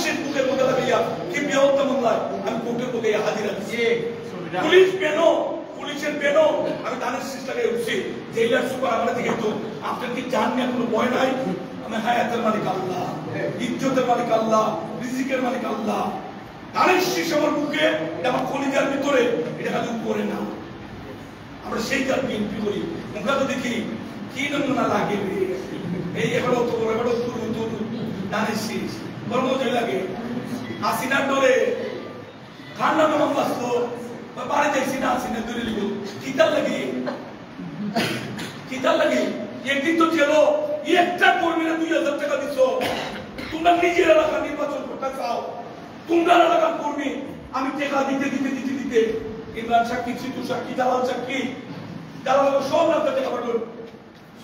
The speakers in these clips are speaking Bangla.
শেষ বুকের মধ্যে লাগাইয়া কি বিহত্তা মামলায় আমি কোর্টের বুকে হাজির আছি। পুলিশ বেনো, পুলিশের বেনো আমি ধানের শেষ লাগাই উঠছি। জেলার সুপার আমার দিকে তো আপনার কি জান নিয়ে কোনো ভয় নাই? আমি হায়াতের মালিক আল্লাহ, ইজ্জতের মালিক আল্লাহ, রিজিকের মালিক আল্লাহ। ধানের শীষ আমার বুকে, আমার কলিজার ভিতরে, এটা খালি উপরে না। আমরা সেই কার বিএনপি করি, মুখা তো দেখি কি নমুনা লাগে। এই এবারও তো এবারও তুরু তুরু ধানের শীষ কর্মজয় লাগে। হাসিনার ডরে ঠান্ডা নাম বাঁচলো, বাড়ি যাইছি না হাসিনা দূরে লিখো কিতার লাগে, কিতার লাগে। একদিন তো ছিল একটা কর্মীরা 2000 টাকা দিচ্ছ, তোমরা নিজের এলাকা নির্বাচন করতে চাও, তোমরা এলাকার কর্মী আমি টাকা দিতে দিতে দিতে দিতে ইমরান সাক্ষী, সিটু সাক্ষী, দালাল সাক্ষী, দালাল সব রাস্তা টাকা পাঠান,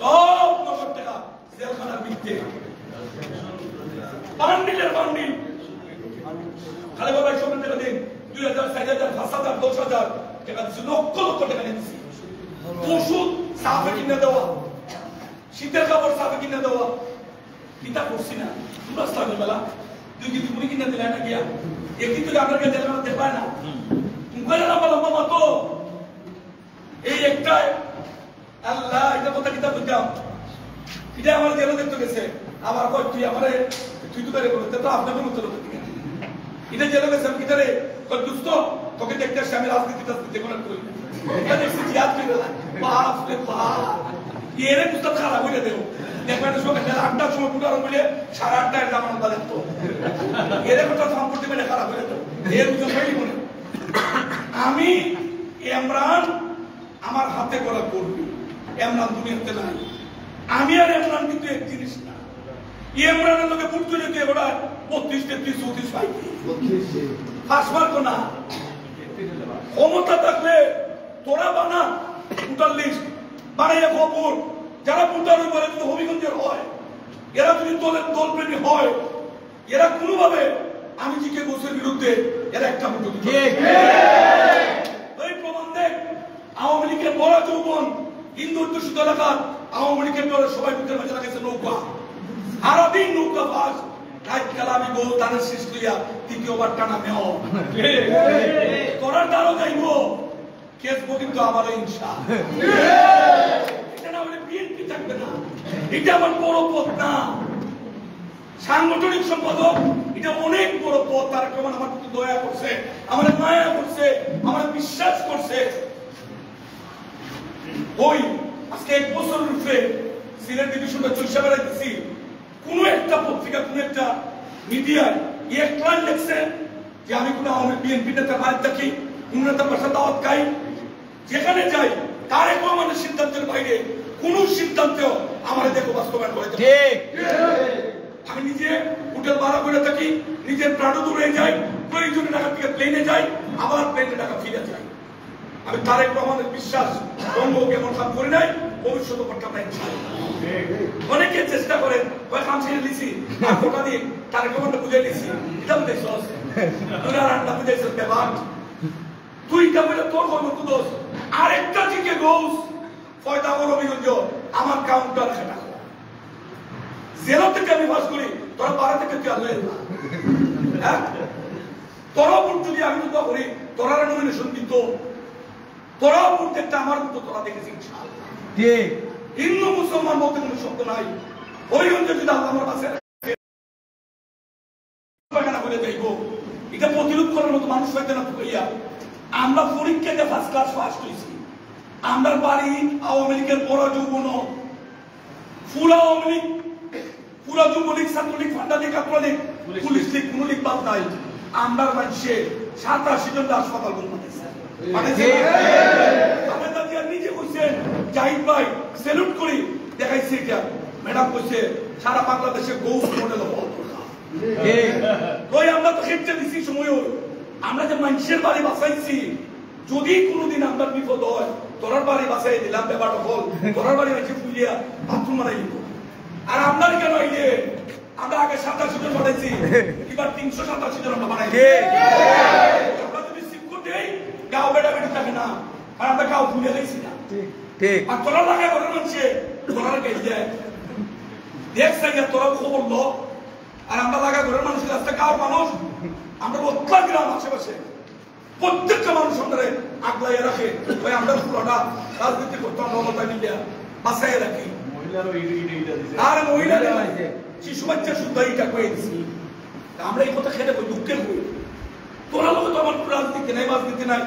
সব নগদ টাকা জেলখানার বিরুদ্ধে বান্ডিলের বান্ডিল। খালি বাবা সব টাকা দিন 2000, 4000, 5000, 10,000 টাকা দিচ্ছে, লক্ষ লক্ষ টাকা নিচ্ছে। ওষুধ সাফে কিনে দেওয়া, শীতের কাপড় সাফে কিনে দেওয়া, কিতা করছি না তোমরা সাফে বেলা তুই কি তুমি কিনে দিলে না গিয়া একদিন তুই আপনার কাছে দেখবায় না তুমি লম্বা লম্বা মতো এই একটাই আল্লাহ এটা কথা কিতা বুঝতাম। এটা আমার জেলে দেখতে গেছে, আমার কয় তুই আমার তুই তো করে বলতে তো আপনাকে মতো লোক এটা জেলে গেছে আমি কিতারে কয় দুস্ত তোকে দেখতে আসছে আমি রাজনীতি টাজনীতি কোনো করি এটা দেখছি জিয়াদ করে বাপ রে বাপ এরে পুস্তক খারাপ হয়ে দেবো দেখবেন সকাল 8টার সময় পুটার বলে 8:30 জামান বাজে তো এরে কথা সম্পত্তি মেনে খারাপ হয়ে দেবো এর বুঝে হয়নি মনে। আমি ইমরান আমার হাতে করা করবি, ইমরান দুনিয়াতে নাই। আমি আর ইমরান কিন্তু এক জিনিস না। ইমরানের লোকে ভোট করে দিয়ে ওরা 32, 33, 34 পাইছি, পাস মার্ক না। ক্ষমতা থাকলে তোরা বানা ভোটার লিস্ট বানাইয়া খবর যারা ভোটার উপরে যদি হবিগঞ্জের হয়, এরা যদি দলের দলপ্রেমী হয়, এরা কোনোভাবে আমি জিকে ঘোষের বিরুদ্ধে এরা একটা ভোট দিবে। এই প্রমাণ দেখ আওয়ামী লীগের বড় যৌবন হিন্দু অধ্যুষিত এলাকার আওয়ামী লীগের দলের সবাই বুকের মাঝে লাগাইছে নৌকা, সারাদিন নৌকা পাস রাত কালা আমি গোল ধানের শেষ লইয়া তৃতীয়বার টানা মেহ করার দ্বারও যাইব কেসবো কিন্তু আমার হিংসা। এটা না হলে বিএনপি থাকবে না। এটা আমার বড় পথ না, সাংগঠনিক সম্পাদক এটা অনেক বড় পথ। তার কেমন আমার প্রতি দয়া করছে, আমার মায়া করছে, আমার বিশ্বাস করছে। ওই আজকে 1 বছরের উপরে সিলেট ডিভিশনটা চলছে বেড়াইতেছি, কোন একটা পত্রিকা কোন একটা মিডিয়ায় এক লাইন লিখছে যে আমি কোন আওয়ামী বিএনপি নেতার বাড়ি থাকি, কোন নেতার বাসা দাওয়াত খাই, যেখানে যাই তারেক রহমানের সিদ্ধান্তের বাইরে কোন সিদ্ধান্তেও আমার দেখো বাস্তবায়ন করে। আমি নিজে হোটেল ভাড়া করে থাকি, নিজের প্রাণ দূরে যাই, প্রয়োজনে টাকা থেকে প্লেনে যাই, আবার প্লেনে টাকা ফিরে যাই। আমি তারেক রহমানের বিশ্বাস বঙ্গ কেমন কাম করি নাই, ভবিষ্যৎ করতাম নাই। অনেকে চেষ্টা করেন ওই কাম ছেড়ে দিছি আর ফোটা দিয়ে তারেক রহমানটা বুঝাই দিছি, এটা বুঝাইছ তুই আর আন্ডা বুঝাইছ ব্যাপার তুই এটা বলে তোর কর্ম দোষ। আরেকটা দিকে গোস ফয়দা বলো অভিযোগ আমার কাউন্টার সেটা জেলা থেকে আমি বাস করি, তোরা পাড়া থেকে তুই আসলে হ্যাঁ তোরা ভোট যদি আমি তো করি তোরা নমিনেশন দিত, তোরা ভোট দেখতে আমার মতো তোরা দেখেছি হিন্দু মুসলমান বলতে কোনো শব্দ নাই। ওই অঞ্চল যদি আল্লাহ আমার কাছে করে যাইব, এটা প্রতিরোধ করার মতো মানুষ হইতে না কইয়া আমরা পরীক্ষাতে ফার্স্ট ক্লাস ফার্স্ট হয়েছি। আমরা বাড়ি আওয়ামী লীগের বড় যৌবন পুরা আওয়ামী লীগ, পুরা যুবলীগ, ছাত্রলীগ, ফান্ডালীগ, ছাত্রলীগ, পুলিশ লীগ, কোন লীগ বাদ নাই। আমরা মানুষে 87 জন হাসপাতাল নিজে কইছেন জাহিদ ভাই সেলুট করি দেখাইছে এটা ম্যাডাম কইছে সারা বাংলাদেশে গৌস মডেল ওই আমরা তো ক্ষেত্রে দিছি সময় আমরা যে মানুষের বাড়ি বাঁচাইছি। যদি কোনোদিন আমরা বিপদ হয় তোরার বাড়ি বাঁচাই দিলাম, ব্যাপারটা হল তোরার বাড়ি বাঁচিয়ে ফুলিয়া বাথরুম বানাই দিব। আর আপনার কেন এই যে আমরা আগে 87 জন বানাইছি, এবার 387 জন আমরা বানাই। আমরা যদি শিক্ষক দেই গাও বেটা বেটি থাকে না, আর আমরা গাও ফুলে গেছি না। আর তোরা লাগা ঘরের মানুষে তোরা গেছে দেখ সাইয়া তোরা খবর লো, আর আমরা লাগা ঘরের মানুষের রাস্তা গাও মানুষ আমরা বদলা গ্রাম আশেপাশে প্রত্যেকটা মানুষ আমাদের আগলাইয়ে রাখে ওই আমরা পুরোটা রাজনীতি করতাম মমতা মিলিয়া বাসায় রাখি আর মহিলাদের শিশু বাচ্চা শুদ্ধ এইটা কয়ে দিচ্ছি আমরা এই কথা খেতে কই দুঃখের কই তোরা লোক তো আমার রাজনীতি নাই রাজনীতি নাই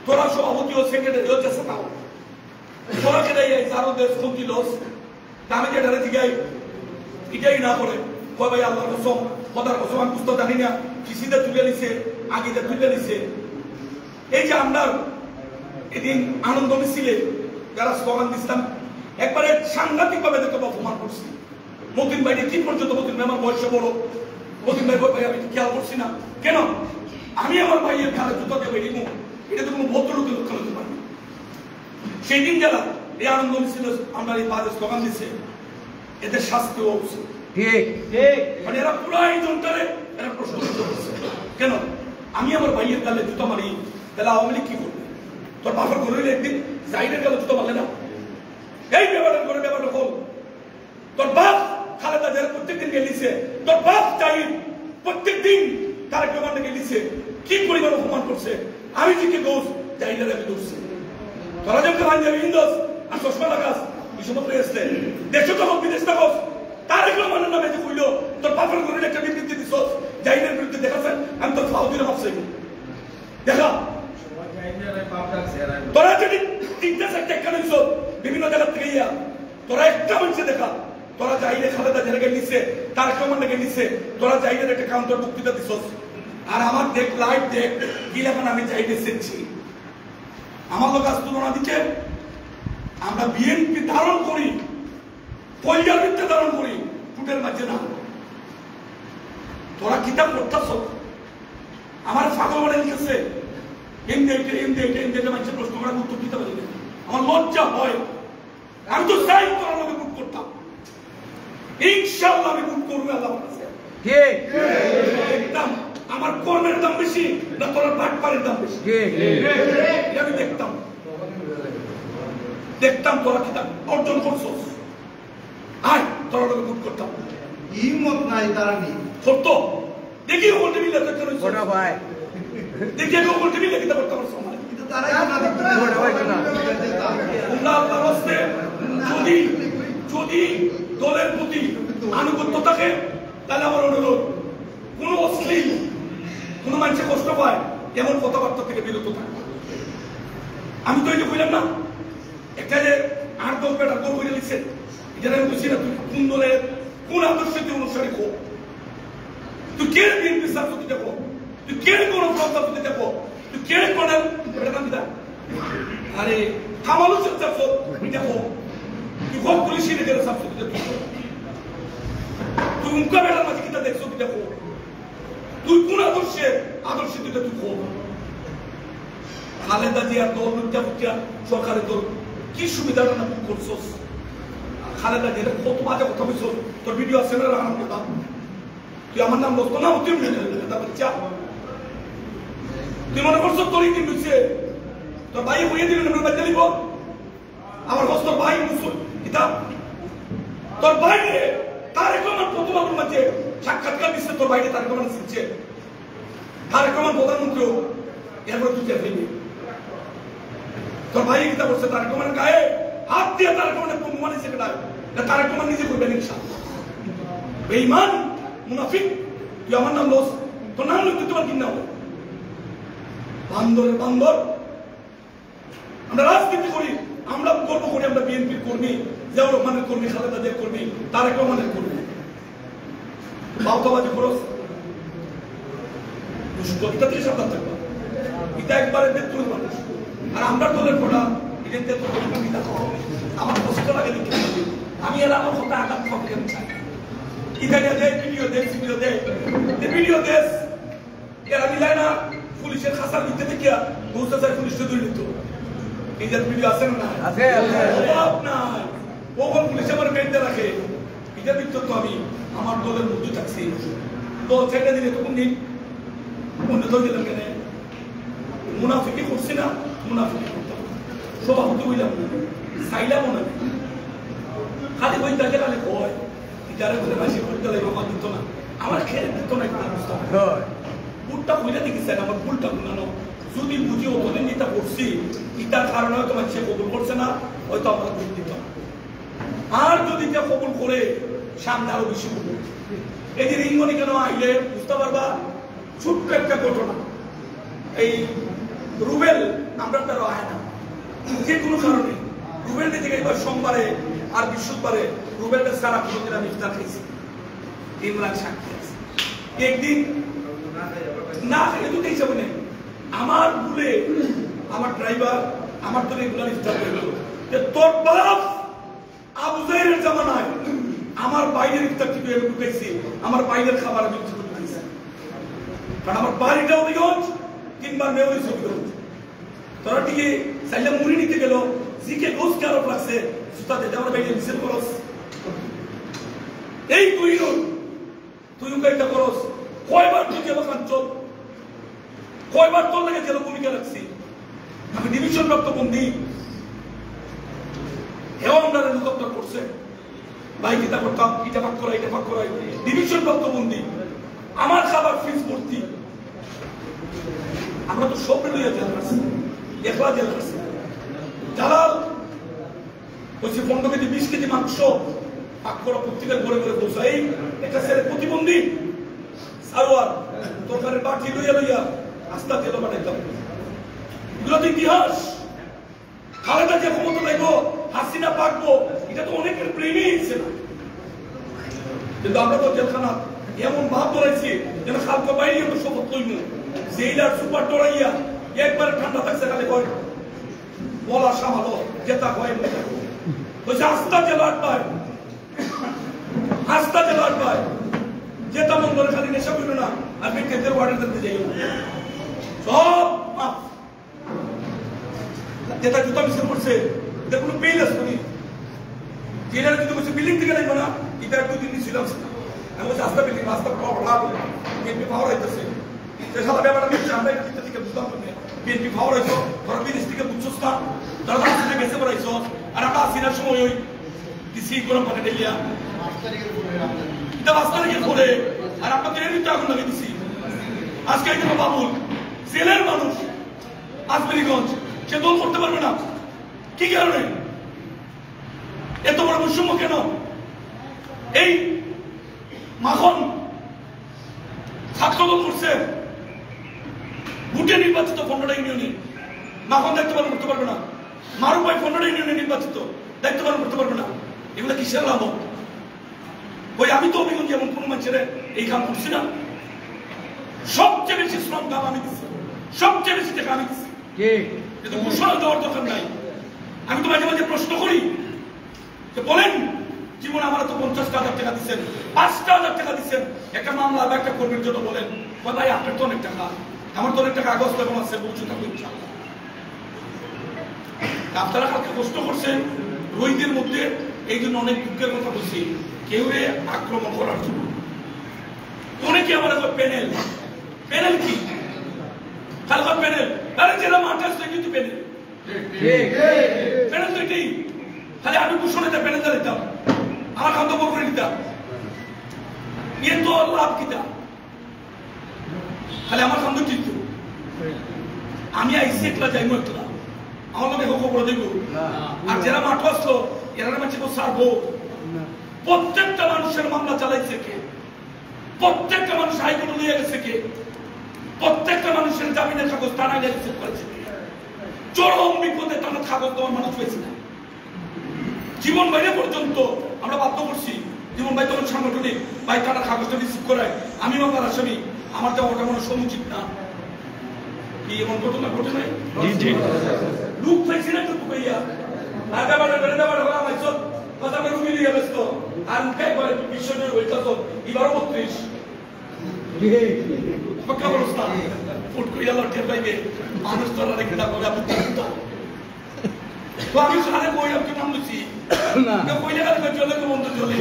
তোরা সভাপতি ও সেক্রেটারি ও চেষ্টা নাও তোরা কেটে যারো দেশ ক্ষতি দোষ আমি যেটা জিগাই এটাই না করে কয় ভাই আল্লাহর কসম খোদার কসম আমি বুঝতে জানি না কৃষিতে তুলে নিছে আগিতে তুলে নিছে এই যে আমরা এদিন আনন্দ মিছিলে যারা স্লোগান দিচ্ছিলাম একবারে সাংঘাতিক ভাবে দেখতে অপমান করছি মতিন ভাই কি পর্যন্ত মতিন ভাই আমার বয়সে বড় মতিন ভাই আমি খেয়াল করছি না কেন আমি আমার ভাইয়ের খেলা জুতো দেবে এটা তো কোনো ভদ্রলোকের লক্ষণ হতে পারে সেই দিন যারা এই আনন্দ মিছিল আমরা এই বাজে স্লোগান দিচ্ছে এদের শাস্তি হওয়া উচিত মানে এরা পুরো এই জনটারে এরা প্রশ্ন করছে কেন আমি আমার ভাইয়ের গালে জুতো মারি তাহলে আওয়ামী লীগ কি করবে তোর বাপের ঘরে একদিন জাহিদের গালে জুতো মারলে না এই ব্যাপারটা বল তোর বাপ খালেদা জিয়া প্রত্যেকদিন গেলিছে তোর বাপ জাহিদ প্রত্যেকদিন তারেক রহমান গেলিছে কি পরিমাণ অপমান করছে আমি জিকে দোষ জাহিদের আমি দোষছি তোরা যখন ভাই যাবি ইন্দোস আর চশমা লাগাস এই সমস্ত এসছে দেশ তো হোক বিদেশ থাকস তারেক রহমানের নামে যে কইল তোর বাপের ঘরে একটা বিবৃতি দিছস জাহিদের বিরুদ্ধে দেখাছেন আমি তোর ফাউদিনে ভাবছি দেখা তোরা যদি তিনটা চারটা একটা নিছ বিভিন্ন জায়গা থেকে ইয়া তোরা একটা মানুষে দেখা তোরা জাহিদে খালেদা জিয়াকে নিচ্ছে তারেক রহমানকে নিচ্ছে তোরা জাহিদের একটা কাউন্টার বক্তৃতা দিছস আর আমার দেখ লাইভ দেখ কি লেখান আমি জাহিদে শিখছি আমার লোক আজ তুলনা দিচ্ছে আমরা বিএনপি ধারণ করি কলিজার ভিত্তে ধারণ করি টুটের মাঝে না তোরা কিতাব পড়তাছ আমার ফাগল বলে লিখেছে মানুষের প্রশ্ন করার উত্তর দিতে পারি আমার লজ্জা হয় আমি তো চাই তোরা লোকে বুক করতাম ইনশাআল্লাহ আমি বুক করবো আল্লাহর কাছে দেখতাম আমার কর্মের দাম বেশি না তোর বাটপারের দাম বেশি আমি দেখতাম তোরা কিতাব অর্জন করছস আয় তোরা লোকে বুক করতাম হিম্মত নাই তারা নেই করতো দেখি ওখানে মিলে ভাই দেখি আমি ওখানে মিলে কিতাব করতে পারছো কিন্তু তারাই যদি দলের প্রতি আনুগত্য থাকে তাহলে আমার অনুরোধ কোন অশ্লীল কোন মানুষে কষ্ট পায় এমন কথাবার্তা থেকে বিরত থাকবে আমি তো এই যে বললাম না একটা যে 8-10 বেটার গোল করে লিখছে এটা আমি বুঝি না তুই কোন দলের কোন আদর্শে তুই অনুসারী হোক তুই কে বিএনপি সাথে দেখো তুই কে কোন প্রস্তাব দেখো তুই কে কোন আরে কামালু চাপ দেখো তুই হোক পুলিশ নিজের সাথে দেখো তুই উনকা বেটার মাঝে কিতা দেখছো তুই দেখো তুই কোন আদর্শে তুই হোক খালেদা জিয়া তোর লুচ্চা সরকারের তোর কি সুবিধাটা না তুই করছস খালেদা জিয়া কত বাজে কথা বলছস তোর ভিডিও আছে না আনন্দ দাম তুই আমার নাম বলতো না তুই তুই মনে করছো তোরই দিন বুঝছে তোর ভাই হইয়ে দিবি না বাচ্চা দিব আমার হস তোর ভাই মুসল কিতাব তোর ভাই তারেক রহমান প্রথম আলোর মাঝে সাক্ষাৎকার দিচ্ছে তোর ভাইরে তারেক রহমান শিখছে তারেক রহমান প্রধানমন্ত্রী এরপর তুই ফেলবি তোর ভাই কিতাব করছে তারেক রহমানের গায়ে হাত দিয়ে তারেক রহমানের প্রমাণে সেক্রেটারি তারেক রহমান নিজে করবেন ইনশাআল্লাহ বেঈমান মুনাফিক তুই আমার নাম লস তোর নাম লিখতে তোমার কিনা হবে বান্দরের বান্দর আমরা রাজনীতি করি আমরা গর্ব করি আমরা বিএনপির কর্মী জিয়াউর রহমানের কর্মী খালেদা জিয়ার কর্মী তারেক রহমানের কর্মী বাউতাবাজি খরচ দুষ্কর্তা থেকে সাবধান থাকবা এটা একবারে বেতুল মানুষ আর আমরা দলের পড়া এটা তো আমার কষ্ট লাগে আমি এরা আমার কথা আঘাত করতে চাই ইদানিয়া দেয় ভিডিও দেশ এরা মিলায় না পুলিশের খাসার ভিতরে দেখিয়া বুঝতে চাই পুলিশকে ধরে নিত এই যে ভিডিও আছে না নাই ওখন পুলিশ আমার বেঁধে রাখে এটার ভিতর তো আমি আমার দলের মধ্যে থাকছি দল ছেড়ে দিলে তখন দিন উন্নত দিলাম কেন মুনাফিকি করছি না মুনাফিকি করতাম সভাপতি হইলাম না চাইলামও না খালি বই তাকে খালি কয় যারা বলে মাসি করতে লাগবে আমার দিত না আমার খেয়ে দিত না একটা বুটটা খুলে দেখেছেন আমার ভুলটা গুনানো যদি বুঝি অতদিন এটা করছি এটার কারণে হয়তো সে কবুল করছে না হয়তো আমরা ভুল দিত আর যদি এটা কবুল করে সামনে আরো বেশি করবো এই যে রিঙ্গনি কেন আইলে বুঝতে পারবা ছোট্ট একটা ঘটনা এই রুবেল আমরা তার আয় না যে কোনো কারণে রুবেল থেকে এবার সোমবারে আর বৃহস্পতিবারে রুবেলটা সারা কোনোদিন আমি ইফতার খাইছি ইমরান সাক্ষী আছে একদিন না খেলে তো হিসাবে নেই আমার ভুলে আমার ড্রাইভার আমার তো রেগুলার ইফতার করে গেল যে তোর বাপ আবু জাহেলের জামানায় আমার বাইরের ইফতার থেকে আমি ঢুকেছি আমার বাইরের খাবার আমি ঢুকেছি কারণ আমার বাড়িটা অভিগঞ্জ 3 বার মেয়ে হয়েছে অভিগঞ্জ তোরা টিকে চাইলে মুড়ি নিতে গেল জিকে গোস কে আরোপ লাগছে সুতাতে আমার বাইরে মিছিল করস এই তুই এটা করস কয়বার তুই গেল কাঞ্চল কয়বার তোর লাগে গেল ভূমিকা রাখছি আমি ডিভিশন রক্তবন্দি হেও আমরা হেলিকপ্টার করছে ভাই কিতা করতাম এটা ভাগ করাই ডিভিশন রক্তবন্দি আমার খাবার ফিস ভর্তি আমরা তো সব লইয়া জেল করছি একলা জেল করছি জালাল বলছি 15 কেজি 20 কেজি মাংস ভাগ করা প্রত্যেকের ঘরে ঘরে বসাই একটা ছেলে প্রতিবন্ধী সারোয়ার তরকারের বাটি লইয়া আস্তা তেল বানাইতাম এগুলো তো ইতিহাস খালেদা যে ক্ষমতা লাগবো হাসিনা পাকবো এটা তো অনেকের প্রেমই হয়েছে না কিন্তু আমরা তো জেলখানা এমন ভাব ধরাইছি যেন খালকে বাইরে আমরা শপথ লইব জেলার সুপার ডরাইয়া একবার ঠান্ডা থাকছে খালি কয় বলা সামালো যেটা হয় বলছে আস্তা জেলার পায় যেটা মন করে খালি নেশা করল না আর ব্যক্তিদের ওয়ার্ডের দিতে যাই সব যেটা জুতা মিছিল করছে এটা কোনো পেইল আসবে যেটা যদি বলছে বিল্ডিং থেকে লাগবে না এটা 2 দিন ছিলাম আমি বলছি আস্তা বিল্ডিং রাস্তা লাভ বিএনপি পাওয়ার হইতেছে সে সাদা ব্যাপারটা বলছে আমরা এটা থেকে বুঝতাম না বিএনপি পাওয়ার হইতো ধরো বিদেশ থেকে বুঝছোস না তারা আসলে গেছে পড়াইছ আর আমরা আসিনার সময় ওই ডিসি গরম পানি ঢেলিয়া এটা রাস্তা থেকে ঘুরে আর আপনাদের এমনিতে আগুন লাগিয়ে দিছি আজকে এই বাবুল জেলের মানুষ আসবেরিগঞ্জ সে দল করতে পারবে না কি কারণে এত বড় বৈষম্য কেন এই মাখন ছাত্রদল করছে ভোটে নির্বাচিত 15টা ইউনিয়নে মাখন দায়িত্ব পালন করতে পারবে না মারুফ ভাই 15টা ইউনিয়নে নির্বাচিত দায়িত্ব পালন করতে পারবে না এগুলো কিসের লাভ ওই আমি তো অভিগঞ্জ এমন কোন মানুষের এই কাম করছি না সবচেয়ে বেশি শ্রম কাম আমি দিচ্ছি সবচেয়ে বেশি টাকা আমি দিচ্ছি কিন্তু ঘোষণা দেওয়ার দরকার নাই আমি তো মাঝে মাঝে প্রশ্ন করি যে বলেন জীবন আমার তো 50,000 টাকা দিচ্ছেন 5,000 টাকা দিচ্ছেন একটা মামলা বা একটা কর্মীর জন্য বলেন ভাই আপনার তো অনেক টাকা আমার তো অনেক টাকা আগস্ট এখন আছে বলছি থাকবো ইনশাআল্লাহ আপনারা কালকে কষ্ট করছেন রোহিতের মধ্যে এই জন্য অনেক দুঃখের কথা বলছি কেউ আক্রমণ করার জন্য অনেকে আমার প্যানেল প্যানেল কি কালকা প্যানেল আরে যারা মাঠে আসছে কিন্তু প্যানেল প্যানেল তো এটাই খালি আমি ঘোষণাটা প্যানেলটা দিতাম আমার খাদ্য করে দিতাম এর তো লাভ কিতা খালি আমার খাদ্য চিত্র আমি আইসি একলা যাইব একলা আমার লোক এখন খবর দেব আর যারা মাঠে আসলো এরা মাঝে কেউ সারবো প্রত্যেকটা মানুষের মামলা চালাইছে কে প্রত্যেকটা মানুষ হাইকোর্টে নিয়ে গেছে কে প্রত্যেকটা মানুষের জামিনের কাগজ টানা গেছে করেছে চরম বিপদে টানা কাগজ দেওয়ার মানুষ পেয়েছে না জীবন বাইরে পর্যন্ত আমরা বাধ্য করছি জীবন ভাই তখন সাংগঠনিক ভাই টানা কাগজটা রিসিভ করায় আমি মামলার আসামি আমার যাওয়াটা মনে সমুচিত না কি এমন ঘটনা ঘটে নাই লুক পাইছি না একটু ভাইয়া আগে বাড়ে বেড়ে দেওয়ার হওয়া আমার চল কথা আমি রুমি নিয়ে ব্যস্ত আর মুখে বলে বিশ্বজয় হইতা তো এবারও 32 পক্কা অবস্থা ফুট কইয়া লটে পাইবে মানুষ তো আর একটা করে আপনি তো আমি সারে কই আপনি নাম লুচি না কইলে আর চলে তো বন্ধ চলে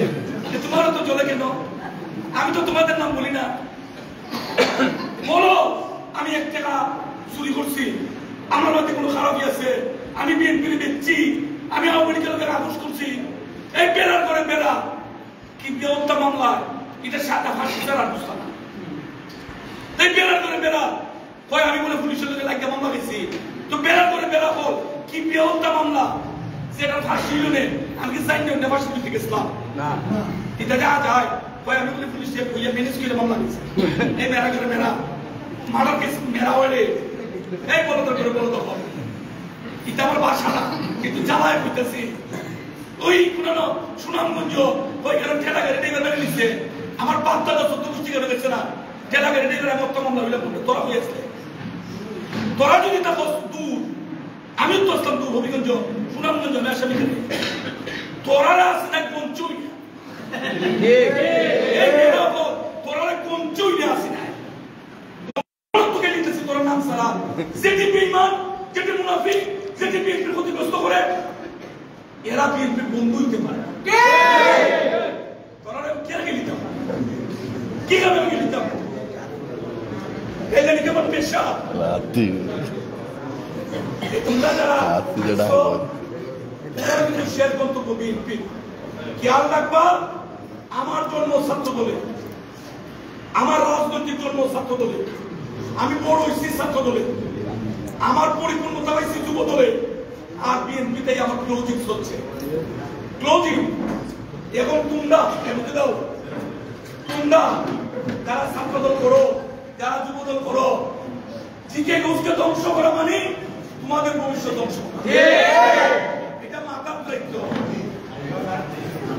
তোমারও তো চলে কেন আমি তো তোমাদের নাম বলি না বলো আমি 1 টাকা চুরি করছি আমার মধ্যে কোনো খারাপই আছে আমি বিএনপির বেচছি আমি আওয়ামী লীগের আদেশ করছি এই বেড়ার করে বেড়া কি হত্যা মামলা এটা সাদা ফাঁসি ছাড়া বুঝতাম না এই বেড়ার করে বেড়া কয় আমি বলে পুলিশের লোকে লাগিয়ে মামলা গেছি তো বেড়া করে বেড়া বল কি বেহত্যা মামলা সেটার ফাঁসি হলে আমি কি চাই না ফাঁসি দিতে গেছিলাম না এটা যা যায় কয় আমি বলে পুলিশে কইয়া ম্যানেজ করে মামলা গেছি এই মেরা করে মেরা মার্ডার কেস মেরা হলে এই বলো তো করে বলো তো এটা আমার বাসা না কিন্তু জ্বালায় হইতেছি ওই পুরানো সুনামগঞ্জ ওইখানে ঠেলা গাড়ি ডেকে মেরে নিচ্ছে আমার বাচ্চাটা সত্য গোষ্ঠী করে দেখছে না ঠেলা গাড়ি ডেকে মত মামলা হইলে তোরা হয়েছে তোরা যদি তা দূর আমি তো আসলাম দূর হবিগঞ্জ সুনামগঞ্জ আমি আসামি তোরা আছে না কোন চুই তোরা কোন চুই আসি না তোকে লিখতেছি তোর নাম সারা যেটি বেঈমান যেটি মুনাফিক যেটি বিএনপির ক্ষতিগ্রস্ত করে এরা বিএনপির বন্ধু হইতে পারে তোরা কে আগে লিখতাম কি কারণে আগে লিখতাম এই জানি কেমন পেশা তোমরা যারা শেয়ার গন্তব্য বিএনপি খেয়াল রাখবা আমার জন্ম ছাত্র দলে আমার রাজনৈতিক জন্ম ছাত্র দলে আমি বড় হয়েছি ছাত্র দলে আমার পরিপূর্ণতা হয়েছি যুব দলে আর বিএনপিতেই আমার ক্লোজিং চলছে ক্লোজিং এবং তোমরা এমনি দাও তোমরা যারা ছাত্র দল করো যারা যুব দল করো জিকে গোষ্ঠীকে ধ্বংস করা মানে তোমাদের ভবিষ্যৎ ধ্বংস এটা মাথার দায়িত্ব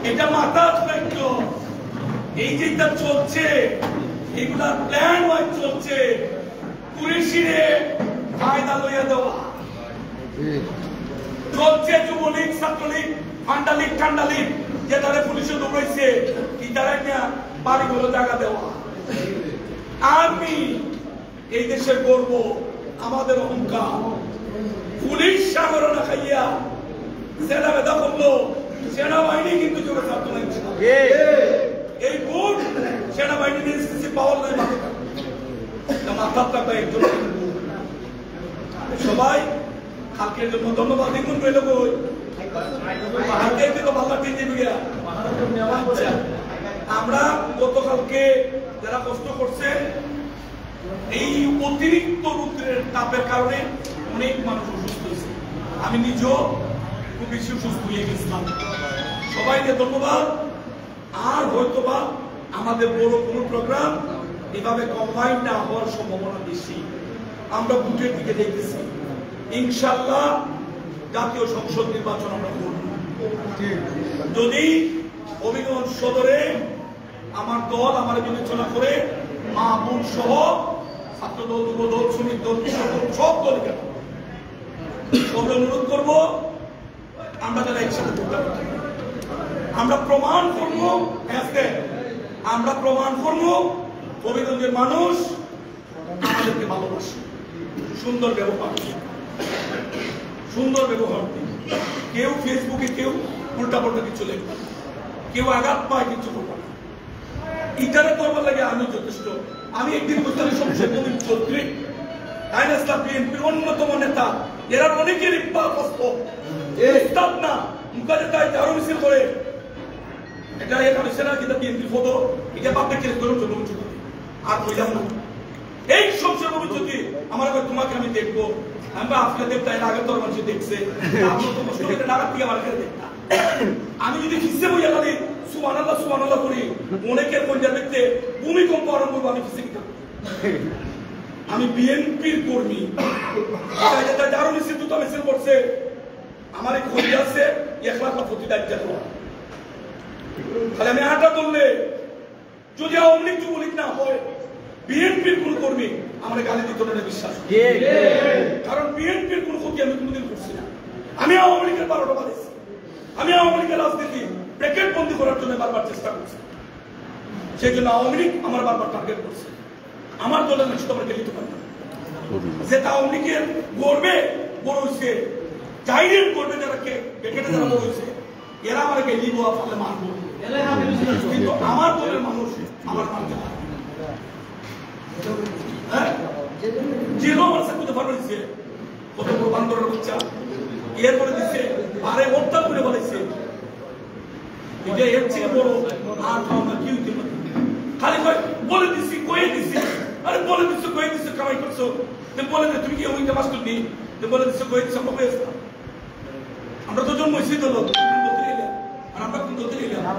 এটা মাথার দায়িত্ব এই যেটা চলছে এগুলা প্ল্যান ওয়াইজ চলছে পুলিশিরে ফায়দা লইয়া দেওয়া চলছে যুবলীগ ছাত্রলীগ ফান্ডালীগ টান্ডালীগ যে তারা পুলিশে দৌড়াইছে কি তারা বাড়িগুলো জায়গা দেওয়া আমি এই দেশের গর্ব আমাদের অহংকার পুলিশ সাগর না খাইয়া সেনা বেদা করলো সেনাবাহিনী কিন্তু চোখে ছাত্র লাগছে এই ভোট সেনাবাহিনী পাওয়ার নয় মাথার টাকা একজন সবাই কালকের জন্য ধন্যবাদ দেখুন পেল কই আমরা গতকালকে যারা কষ্ট করছে এই অতিরিক্ত রৌদ্রের তাপের কারণে অনেক মানুষ অসুস্থ হয়েছে আমি নিজেও খুব বেশি অসুস্থ হয়ে গেছিলাম সবাইকে ধন্যবাদ আর হয়তোবা আমাদের বড় কোনো প্রোগ্রাম এভাবে কম্বাইন না হওয়ার সম্ভাবনা বেশি আমরা ভোটের দিকে দেখতেছি ইনশাআল্লাহ জাতীয় সংসদ নির্বাচন আমরা করব যদি হবিগঞ্জ সদরে আমার দল আমার বিবেচনা করে মা বোন সহ ছাত্র দল যুব দল শ্রমিক দল সব দলকে সব অনুরোধ করব আমরা যারা একসাথে করতে পারি আমরা প্রমাণ করব আমরা প্রমাণ করব হবিগঞ্জের মানুষ আমাদেরকে ভালোবাসে সুন্দর ব্যবহার কেউ ফেসবুকে কেউ উল্টা পাল্টা কিছু লেখবে কেউ আঘাত পায় কিছু করবে না ইটারে করবার লাগে আমি যথেষ্ট আমি একদিন বুঝতে সংসদ নবীন চৌধুরী বিএনপির অন্যতম নেতা এরা অনেকেরই উস্তাদ না মুখাজে তাই আরো মিছিল করে এটা এখানে সেনা কিন্তু বিএনপির ফটো এটা বাপে কেস করে আর কইলাম না এই সংসদ ভবিষ্যতে আমার তোমাকে আমি দেখবো আমরা আপনার দেবতা এর আগের তোর মানুষ দেখছে আমি যদি হিসেবে বইয়া লাগে সুবহানাল্লাহ করি অনেকের কন্যা দেখতে ভূমিকম্প আরম্ভ করবো আমি কিসে আমি বিএনপির কর্মী যারও মিছিল দুটো মিছিল করছে আমার এই খোঁজ আছে 1 লাখ প্রতি দায়িত্ব তাহলে আমি আটা করলে যদি আওয়ামী লীগ যুবলীগ না হয় বিএনপির কোন কর্মী আমার গালি দিত না বিশ্বাস কারণ বিএনপির কোন ক্ষতি আমি কোনদিন করছি না আমি আওয়ামী লীগের 12টা বাড়িয়েছি আমি আওয়ামী লীগের রাজনীতি ব্র্যাকেট বন্দি করার জন্য বারবার চেষ্টা করছি সেই জন্য আওয়ামী লীগ আমার বারবার টার্গেট করছে আমার দলের নেতা আমরা গেলিতে পারি না যে আওয়ামী লীগের গর্বে বড় হয়েছে জাহিরের গর্বে যারা ব্র্যাকেটে যারা বড় হয়েছে এরা আমার গেলিব ফলে মানবো কিন্তু আমার দলের মানুষ আমার মানতে পারে যেন আমার সাথে ভালো হয়েছে কত বড় বান্দরের বাচ্চা এর করে দিচ্ছে আরে হত্যা করে বলেছে এটা এর থেকে বড় আর আমরা কি হইতে পারি খালি বলে দিচ্ছি কয়ে দিচ্ছি আরে বলে দিচ্ছি কয়ে দিচ্ছি করছো বলে যে তুমি কি ওইটা মাস্টার নি বলে দিচ্ছে কই দিচ্ছে আমরা পেয়েছি আমরা তো জন্ম হয়েছি তো লোক আর আমরা কোন করতে গেলাম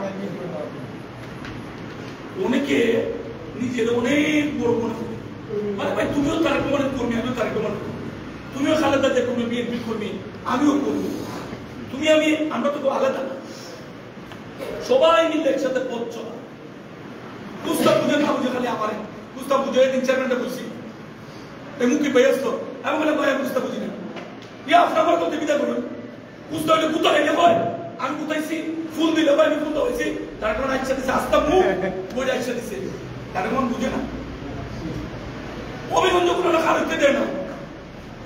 অনেকে নিজের অনেক বড় মনে করি মানে ভাই তুমিও তারেক রহমানের কর্মী আমিও তারেক রহমানের কর্মী তুমিও খালেদা জিয়ার কর্মী বিএনপির কর্মী আমিও কর্মী তুমি আমি আমরা তো আলাদা না সবাই মিলে একসাথে পথ চলা কুস্তা বুঝে না বুঝে খালি আমার কুস্তা বুঝে তিন চার ঘন্টা বুঝছি এই মুখে বেয়াস তো আমি বলে ভাই আমি কুস্তা বুঝি না ইয়া আপনার তো বিদায় করুন কুস্তা হইলে কুতা হইলে হয় আমি কুতাইছি ফুল দিলে ভাই আমি কুতা হয়েছি তার কারণ আইসা দিছে আস্তা মুখ বই আইসা দিছে তার কারণ বুঝে না অভিগঞ্জ কোনো না কারোকে দেয় না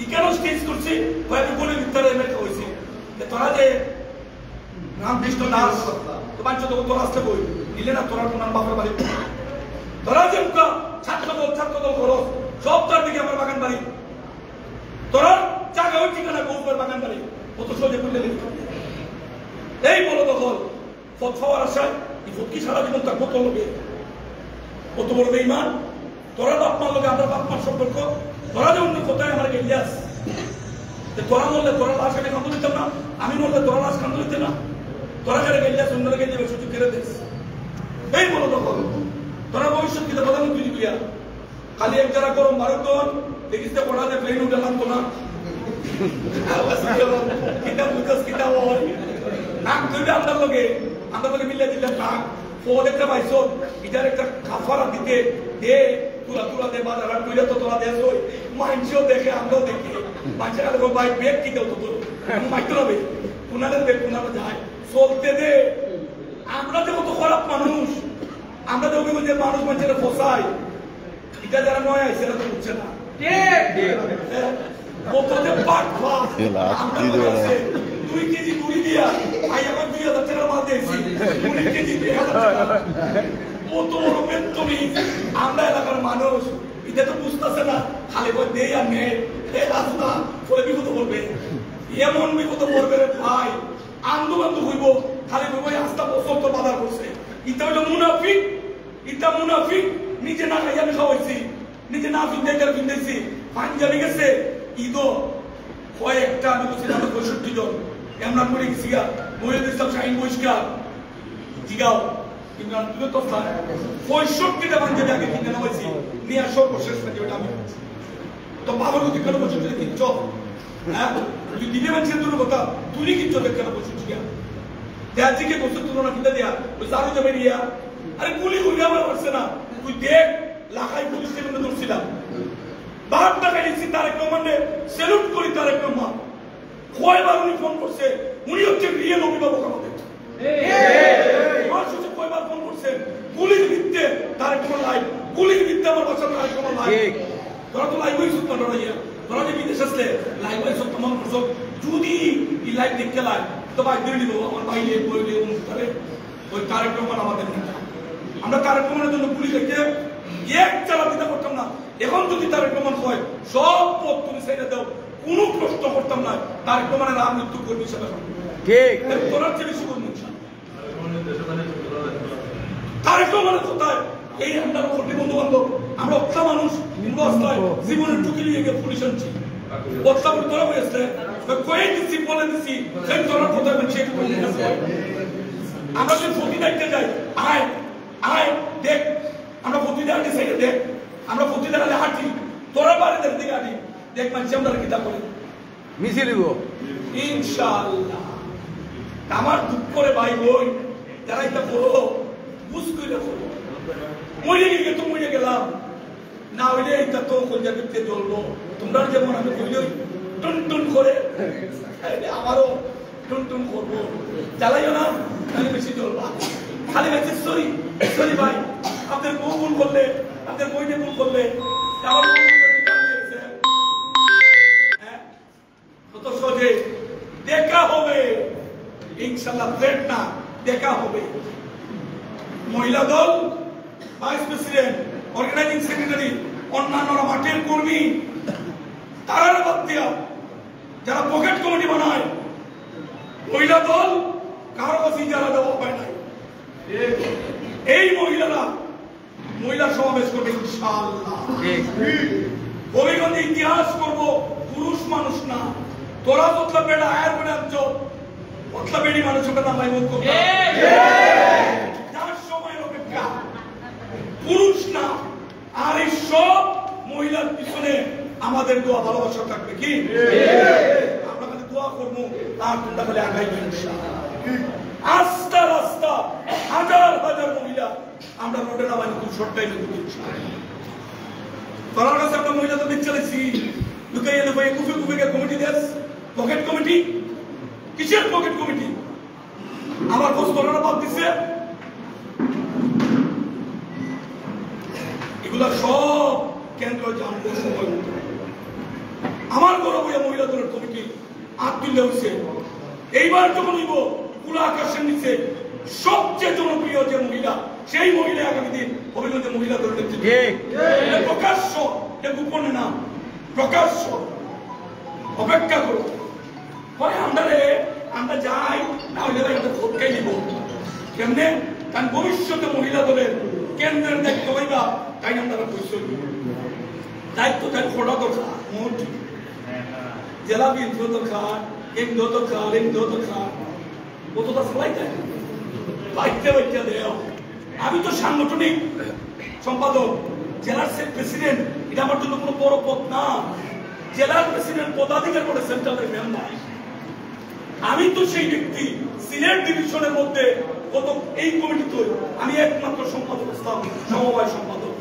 ই কেন স্টেজ করছি ভাই আমি বলে ভিতরে এমএলএ হয়েছি তোরা যে রামকৃষ্ণ দাস তো বাঞ্চ তো তোরা আসতে বই নিলে না তোরা তোমার বাপের বাড়ি তোরা যে ছাত্র দল করো সব তার দিকে আমার বাগান বাড়ি তোরা জায়গা ওই ঠিকানা গৌর বাগান বাড়ি কত সহজে করলে এই বলো দখল ফত খাওয়ার আশায় এই ফটকি সারা জীবন তার কত লোকে কত বড় বেঈমান তোরা বাপ মার লোকে আমরা বাপ মার সম্পর্ক তোরা যে অন্য কোথায় আমার ইলিয়াস তোরা বললে তোরা লাশ এনে কান্দ দিতাম না আমি বললে তোরা লাশ কান্দ দিতে না তোরা যারা ইলিয়াস অন্যরা গেলে সুযোগ কেড়ে দিস এই বলো দখল তোরা ভবিষ্যৎ কিতা প্রধানমন্ত্রী দিবিয়া খালি এক যারা গরম ভারতন দেখিস তো পড়াতে প্লেন উঠে লাগতো না কিতাব লুকাস কিতাব হয় নাক ধরবে আপনার লোকে মিলে দিলেন নাক ফোন একটা পাইছো ইটার একটা কাফারা দিতে দে তুলা দে বাজার আর তুইলে তো তোরা দেশ ওই মানুষও দেখে আমরাও দেখি মানুষের কাছে ভাই বেগ কি দেও তো তোর মাইতো হবে কুনাদের বেগ কুনারা যায় চলতে দে আমরা যে কত খারাপ মানুষ আমরা যে অভিগঞ্জের মানুষ মানুষের ফসাই এটা যারা নয় আইসে এরা তো বুঝছে না কততে পাট খা 2 কেজি মুড়ি দিয়া আই আমার 2000 টাকার মাল দিয়েছি 2 কেজি 2000 টাকা কত বড় বেতনি আমরা এলাকার মানুষ এটা তো বুঝতেছে না খালি বই দেই আর নে এই রাস্তা পরে বিপদ করবে এমন বিপদ করবে রে ভাই আন্দোলন তো হইব খালি বই রাস্তা বছর তো বাধা করছে এটা হলো মুনাফিক নিজে না খাই আমি খাওয়াইছি নিজে না ফিন্দাইছি পাঞ্জাবি গেছে ঈদও কয়েকটা আমি বলছি 65 জন এমন করে গেছি গা মহিলা ইসলাম শাহিন বহিষ্কার জিগাও কিন্তু তুই তো 65টা পাঞ্জাবি আগে কিনে নেওয়াইছি নিয়ে সর্বশেষ পাঞ্জাবিটা আমি তো বাবার গতি কেন বলছো যদি কিনছ হ্যাঁ তুই দিনে মানুষের দূর কথা তুই কিনছ দেখ কেন বলছো ঠিক আছে দেয়া থেকে বছর তুলনা কিনতে দেয়া ওই আরো যাবে রিয়া আরে গুলি গুলি আমার পারছে না তুই দেখ লাখাই পুলিশ স্টেশনে ধরছিলাম 12 টাকা নিচ্ছি তারেক রহমানে সেলুট করি তারেক রহমান কয়বার উনি ফোন করছে উনি হচ্ছে রিয়েল অভিভাবক আমাদের কয়বার ফোন করছেন গুলির ভিত্তে তারেক রহমান লাইভ গুলির ভিত্তে আমার বাচ্চা তারেক রহমান লাইভ তোরা তো লাইভ হয়েছিস না ডরাইয়া তোরা যে বিদেশ আসলে লাইভ হয়েছ তোমার করছো যদি এই লাইভ দেখতে লাই তো ভাই দিয়ে দিব আমার ভাইলে বইলে অনুষ্ঠানে ওই তারেক রহমান আমাদের নেতা আমরা তারেক রহমানের জন্য পুলিশ দেখতে এক চালা দিতে করতাম না এখন যদি তারেক রহমান হয় সব পথ তুমি ছেড়ে দাও কোনো প্রশ্ন করতাম না তারেক রহমানের নাম মৃত্যু করবি সেটা ঠিক তোরা চেয়ে বেশি করবি তারেক রহমানের কোথায় এই আমরা করতে বন্ধু বান্ধব আমরা অক্টা মানুষ জীবনের ঝুঁকি নিয়ে গিয়ে পুলিশ আনছি বক্তা করে তোরা হয়েছে কয়ে দিচ্ছি বলে দিচ্ছি সেই তোরা কোথায় চেক করে আমরা যদি ফটি দেখতে যাই আয় দেখ আমরা ফটি দাঁড়িয়ে সাইডে দেখ আমরা ফটি দাঁড়ালে হাঁটি তোরা বাড়িদের দিকে হাঁটি দেখ মানুষ আমরা কিতাব করি মিছিল দিব ইনশাআল্লাহ আমার দুঃখ করে ভাই বোন যারা এটা করো বুঝ করে করো মরে গিয়ে তো মরে গেলাম না হইলে এটা তো কলজা বিপতে জ্বলবো তোমরা যেমন আমি কইলে টুন টুন করে আমারও টুন টুন করবো জ্বালাইও না তাহলে বেশি জ্বলবা খালি বেশি সরি ভাই আপনাদের বউ ভুল করলে আপনাদের বইনে ভুল করলে আমার কত সহজে দেখা হবে ইনশাআল্লাহ ফ্রেন্ড না দেখা হবে মহিলা দল ভাইস প্রেসিডেন্ট অর্গানাইজিং সেক্রেটারি অন্যান্যরা মাঠের কর্মী তারা বাদ দিয়া যারা পকেট কমিটি বানায় মহিলা দল কারো কাছে যারা দেওয়া পায় নাই এই মহিলারা মহিলা সমাবেশ করবে ইনশাআল্লাহ হবিগঞ্জে ইতিহাস করব, পুরুষ মানুষ না। তোরা তোতলা বেড়া আয়ের বেড়া তোতলা বেড়ি মানুষের কথা ভাই মুখ করবে, যার সময়ের অপেক্ষা, পুরুষ না। আর এই সব মহিলার পিছনে আমাদের দোয়া ভালোবাসা থাকবে কি? আমরা খালি দোয়া করবো আর তোমরা খালি আগাইবে। আস্তা রাস্তা হাজার হাজার মহিলা আমরা রোডে নামাই খুব শর্ট টাইমে তোর কাছে একটা মহিলা তো দেখতে চাইছি লুকাইয়ে লুকাইয়ে কুফে কুফে কমিটি দেশ, পকেট কমিটি। কিসের পকেট কমিটি? আমার খোঁজ তোরা বাদ দিচ্ছে। এগুলা সব কেন্দ্র জানবো সময় মতো। আমার গৌরব মহিলা দলের কমিটি হাত তুললে হয়েছে। এইবার যখন হইব পুরা আকাশের নিচে সবচেয়ে জনপ্রিয় যে মহিলা, সেই মহিলা আগামী দিন হবিগঞ্জে মহিলা দলের নেতৃত্ব। প্রকাশ্য, গোপনে না, প্রকাশ্য। অপেক্ষা করো, পরে আমরা যাই না হইলে একটা ভোটকাই দিব। কেমনে? কারণ ভবিষ্যতে মহিলা দলের কেন্দ্রের দায়িত্ব হইবা, তাই আমরা পরিচয় দায়িত্ব তাই ফোটা দরকার। মোট জেলা বিএনপিও দরকার, এমডিও দরকার, এমডিও দরকার। কতটা সবাই দেয় বাইতে বাইতে দেয়। আমি তো সাংগঠনিক সম্পাদক, জেলার প্রেসিডেন্ট, এটা আমার জন্য কোনো বড় পদ না। জেলার প্রেসিডেন্ট পদাধিকার করে সেন্ট্রালের মেম্বার। আমি তো সেই ব্যক্তি সিলেট ডিভিশনের মধ্যে কত এই কমিটিতে আমি একমাত্র সম্পাদক, সমবায় সম্পাদক।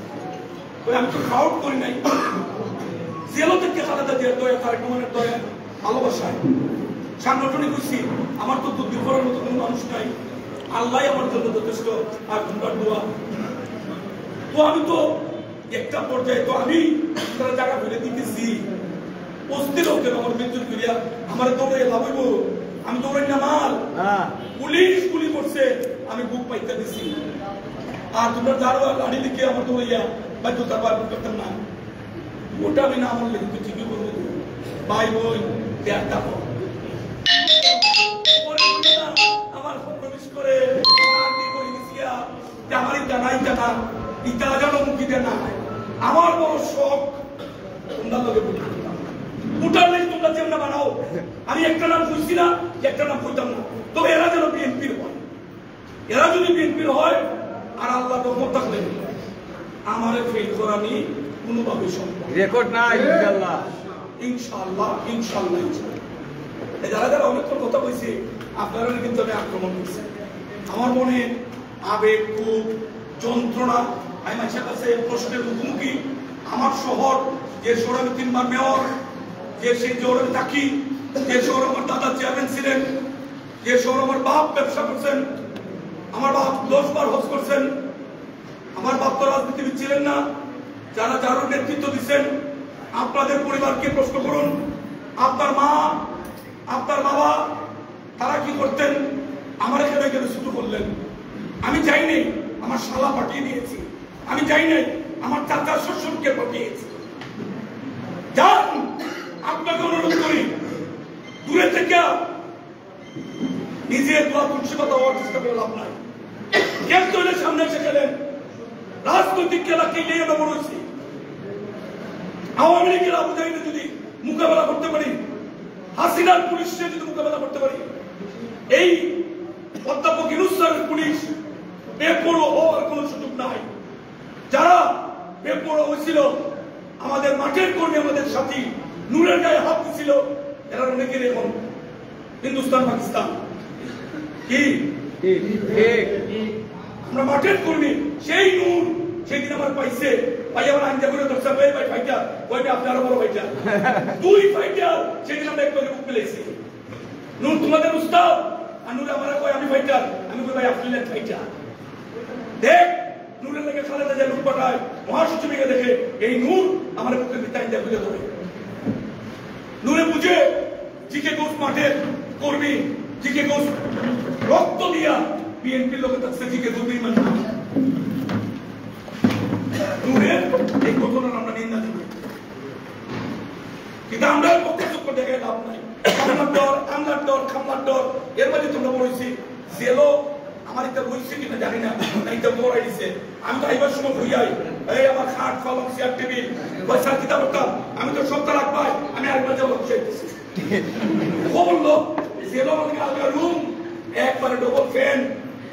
আমি তো ক্রাউড করি নাই। জেলা থেকে খালেদা জিয়ার দয়া, তারেক রহমানের দয়া, ভালোবাসায় সাংগঠনিক হয়েছি। আমার তো দুর্দিন করার মতো কোনো মানুষ নাই। আল্লাহ আমার জন্য যথেষ্ট। আর তোমরা দোয়া। তো আমি তো একটা পর্যায়ে তো আমি তারা জায়গা ফেলে দিতেছি। অস্থির হোকেন আমার মৃত্যুর করিয়া আমার দৌড়ে লাভ হইব। আমি দৌড়াই না মাল। পুলিশ গুলি করছে, আমি বুক পাইতে দিছি। আর তোমরা যারা গাড়ি লিখে আমার দৌড়াইয়া বাধ্যতার বার করতাম না। ওটা আমি না আমার লেগে ঠিকই করবো। ভাই বোন দেড়টা আমার প্রবেশ করে আমার ইটা নাই জানা, ইটা যেন মুখিতে না। আমার বড় শখ তোমরা লোকে উঠার নেই, তোমরা যেমন বানাও। আমি একটা নাম খুঁজছি না, একটা নাম খুঁজতাম না। তবে এরা যেন বিএনপির হয়। এরা যদি বিএনপির হয় আর আল্লাহ রহমত থাকলে আমার ফেল করা নিয়ে কোনোভাবে সম্ভব রেকর্ড নাই। ইনশাআল্লাহ ইনশাআল্লাহ ইনশাআল্লাহ। যারা যারা অনেকক্ষণ কথা বলছে আপনারা কিন্তু আমি আক্রমণ করছি। আমার মনে আবেগ, ক্ষোভ, যন্ত্রণা। আমি মানুষের কাছে প্রশ্নের মুখোমুখি। আমার শহর, যে শহরে আমি 3 বার মেয়র, যে সেই শহরে আমি থাকি, যে শহরে আমার দাদা চেয়ারম্যান ছিলেন, যে শহরে আমার বাপ ব্যবসা করছেন, আমার বাপ 10 বার হজ করছেন। আমার বাপ তো রাজনীতিবিদ ছিলেন না। যারা যারও নেতৃত্ব দিচ্ছেন, আপনাদের পরিবারকে প্রশ্ন করুন। আপনার মা, আপনার বাবা তারা কি করতেন? আমার এখানে কেন শুরু করলেন? আমি যাই নাই, আমার শালা পাঠিয়ে দিয়েছি। আমি যাই নাই, আমার চাচা শ্বশুরকে পাঠিয়েছি। যান, আপনাকে অনুরোধ করি দূরে থেকে নিজে দোয়া তুলসিকতা হওয়ার চেষ্টা করে লাভ নাই। কেন তৈরি সামনে এসে গেলেন? রাজনৈতিক খেলাকে নিয়ে আমরা বলেছি। আওয়ামী লীগের আবু জাহিদে যদি মোকাবেলা করতে পারি, হাসিনার পুলিশকে যদি মোকাবেলা করতে পারি, এই অধ্যাপক ইউনূস স্যারের পুলিশ বেপরোয়া হওয়ার কোনো সুযোগ নাই। যারা বেপরোয়া হয়েছিল, আমাদের মাঠের কর্মী, আমাদের সাথী নূরের গায়ে হাত দিছিল, এরা অনেকের এখন হিন্দুস্তান পাকিস্তান। কি আমরা মাঠের কর্মী, সেই নূর সেদিন আমার পাইছে, ভাই আমার আইনটা করে দর্শক ভাই ভাই ফাইটার, ওই আপনার বড় ফাইটার, 2 ফাইটার সেদিন আমরা একটু বুক পেলেছি। নূর তোমাদের উস্তাদ, আর নূর আমার কয় আমি ফাইটার, আমি কই ভাই আপনি ফাইটার। দেখ নূরের লেগে খালেদা জিয়া লুট পাঠায়, মহাসচিবকে দেখে এই নূর আমার বুকের ভিতরে আইনটা খুলে ধরে। নূরে বুঝে জিকে গোস মাঠের কর্মী, জিকে গোস রক্ত দিয়া বিএনপির লোকের কাছে জিকে গোস বেঈমান না। নূরের এই ঘটনার আমরা নিন্দা জানাই, কিন্তু আমরা পক্ষে দেখায় লাভ নাই। কামলার ডর, কামলার ডর, খামলার ডর, এর মধ্যে তোমরা বলেছি জেলো আমার এটা বলছে কিনা জানি না, এটা বড়াই দিছে। আমি তো আইবার সময় ভুইয়াই, এই আমার খাট পালং চেয়ার টেবিল পয়সা কিতা করতাম আমি তো সপ্তাহ রাখবাই আমি আরেকবার যাবো ও বললো জেলো আমাকে রুম একবারে ডবল ফ্যান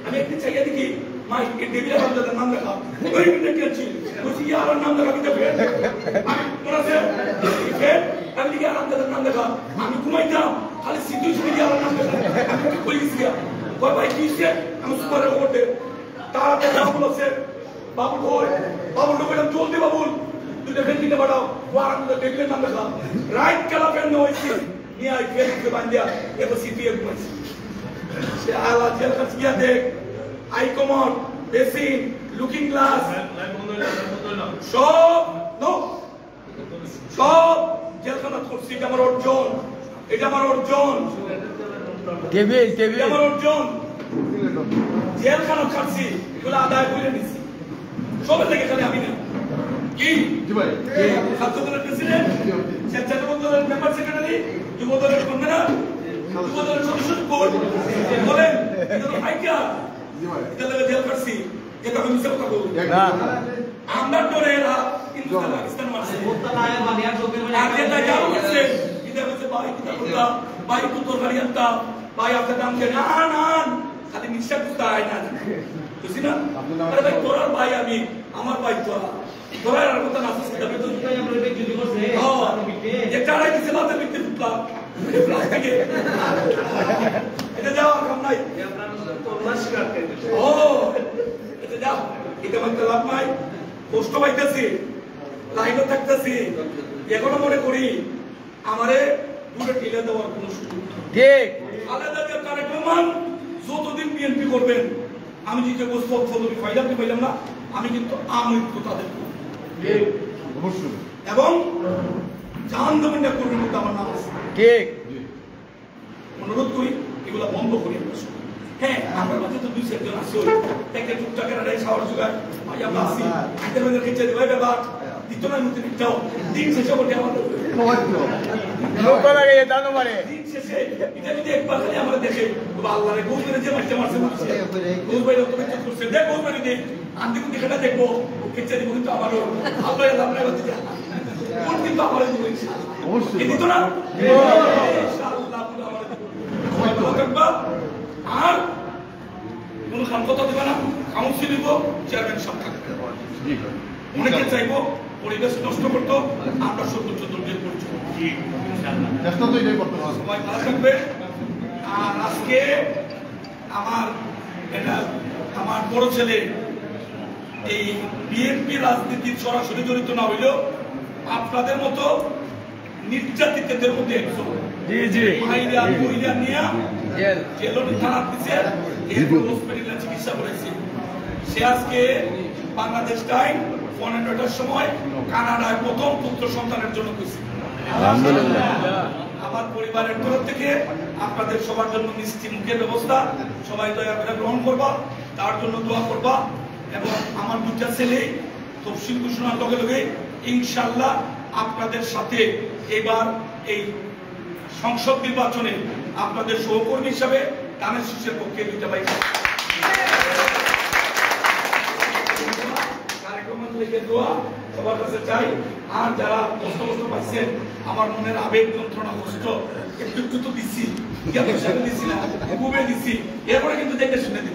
আমি একদিন চাইয়া দেখি মা দেবী আরামদাদার নাম লেখা ওই মিনিটে গেছি বলছি কি আমার নাম লেখা কিন্তু ফ্যান আমি মনে আছে ফ্যান আমি দেখি আরামদাদার নাম লেখা আমি ঘুমাইতাম খালি সিদ্ধু সিদ্ধি আমার নাম লেখা আমি কই গেছি কয় ভাই কি হচ্ছে আমি সুপারের ওপরে তাড়াতাড়ি বাবুল আছে বাবুল কই বাবুল বললাম জলদি বাবুল দুটো ফ্যান কিনে পাঠাও ও আরামদাদার টেবিলের নাম লেখা রাইট কালা ফ্যান হয়েছে নিয়ে আই ফ্যান বান্ধিয়া এবার সিপিএ ঘুমাইছি সে আলা জেল কাছিয়া দেখ I common basin looking glass সব নো সব জেলখানা করছি এটা আমার অর্জন এটা আমার অর্জন টেবিল আমার অর্জন জেলখানা খাচ্ছি এগুলো আদায় করে নিছি সবের থেকে খালি আমি না কি ছাত্র দলের প্রেসিডেন্ট স্বেচ্ছাসেবক দলের মেম্বার সেক্রেটারি যুব দলের কর্মীরা যুব দলের সদস্য বলেন এটা তো হাইকা এটা লাগে জেল করছি এটা আমি মিশে কথা বলবো না আমরা ডরে এরা হিন্দুস্তান পাকিস্তান মারছে মোত্তালায় বানিয়া চোখের মানে আগে তা যাও করছে এটা হচ্ছে ভাই কিতা বলতা ভাই তো তোর গাড়ি আনতা ভাই আপনার নাম কে না না খালি নিশ্চয় কুস্তা আয় না বুঝি না আরে ভাই তোর ভাই আমি আমার ভাই তোরা আর কথা না আসছে তবে তো আমরা বেগ যদি করছে যে টাড়াই দিছে লাতে বিক্রি ফুটলা প্লাস্টিকে এটা যাও কাম নাই ও এটা যাও এটা মানে লাভ নাই কষ্ট পাইতেছি লাইনও থাকতেছি এখনো মনে করি আমারে পুরো ঢিলে দেওয়ার কোনো সুযোগ ঠিক আলাদা যে তারেক রহমান যতদিন বিএনপি করবেন আমি যে গোসপদ ফলবি পাইলাম না আমি কিন্তু আমৃত্যু তাদের এবং জাহান দেবেন না করবেন কিন্তু আমার নাম আছে ঠিক অনুরোধ করি এগুলো বন্ধ করি হ্যাঁ আমার মাঝে তো 2-4 জন আছে একটা টুকটাকের আড়াই সাওয়ার জোগাড় ভাই আমরা আসি ইন্টারভিউ খেতে দেবে ব্যাপার দ্বিতীয় না নতুন যাও দিন শেষে বলতে আমাদের লোক লাগে জানো মানে দিন শেষে এটা যদি একবার খালি আমরা দেখে আল্লাহরে গোবরে যে মারছে গোবরে তো কিছু করছে দেখ গোবরে দে আন্দি কোন দিকটা দেখবো খেতে দিব কিন্তু আমারও আল্লাহ আমরা বলতে যা কোন দিন আমারে দিব ইনশাআল্লাহ অবশ্যই এই দিতো না ইনশাআল্লাহ আমারে থাকবা আর কোন খান কথা দিবা না কাউন্সিল দিব চেয়ারম্যান সব থাকবে অনেকে চাইবো পরিবেশ নষ্ট করতো আমরা সর্বোচ্চ দলীয় পরিচয় চেষ্টা তো এটাই করতে হবে সবাই ভালো থাকবে আর আজকে আমার বড় ছেলে এই বিএনপি রাজনীতির সরাসরি জড়িত না হইলেও আপনাদের মতো নির্যাতিতদের মধ্যে একজন মহিলা নিয়ে জেলন থানা দিচ্ছে এরপর হসপিটালে চিকিৎসা করেছে সে আজকে বাংলাদেশ টাইম 15টার সময় কানাডায় প্রথম পুত্র সন্তানের জন্য খুশি আলহামদুলিল্লাহ আমার পরিবারের তরফ থেকে আপনাদের সবার জন্য মিষ্টি মুখের ব্যবস্থা সবাই দয়া করে গ্রহণ করবা তার জন্য দোয়া করবা এবং আমার দুটা ছেলে তফসিল ঘোষণার লগে লগে ইনশাআল্লাহ আপনাদের সাথে এবার এই সংসদ নির্বাচনে আপনাদের সহকর্মী হিসাবে কানের শীষের পক্ষে দুইটা বাইক সবার কাছে চাই আর যারা কষ্ট পাচ্ছেন আমার মনের আবেগ যন্ত্রণা কষ্ট একটু তো দিচ্ছি দিচ্ছি না ঘুমে দিচ্ছি এরপরে কিন্তু দেখে শুনে দিব